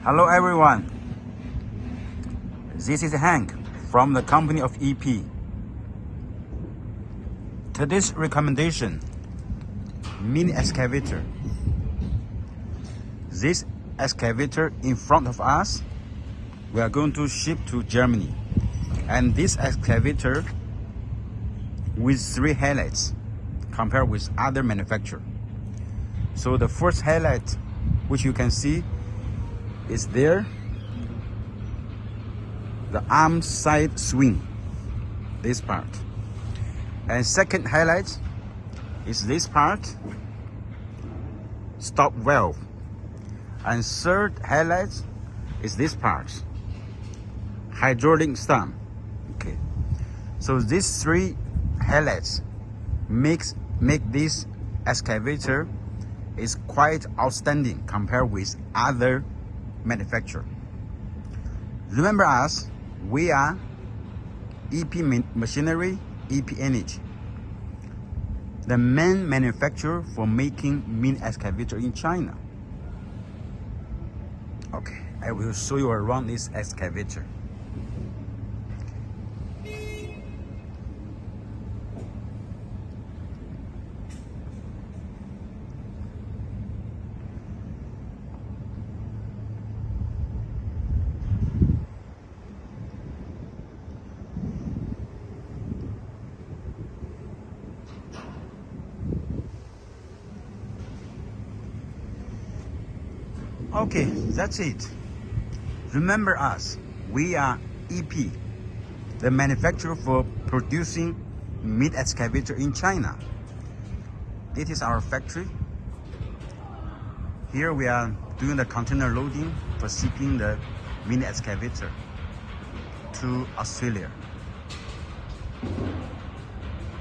Hello everyone, this is Hank from the company of EP. Today's recommendation, mini excavator. This excavator in front of us, we are going to ship to Germany. And this excavator with 3 highlights compared with other manufacturer. So the first highlight, which you can see, is there, the arm side swing, this part. And second highlight is this part, stop valve. And third highlight is this part, hydraulic stump. Okay, so these 3 highlights make this excavator is quite outstanding compared with other manufacturer. Remember us, we are EP Machinery, EP Energy, the main manufacturer for making mini excavator in China. Okay, I will show you around this excavator. Okay, that's it. Remember us, we are EP, the manufacturer for producing mini excavator in China. This is our factory. Here we are doing the container loading for shipping the mini excavator to Australia.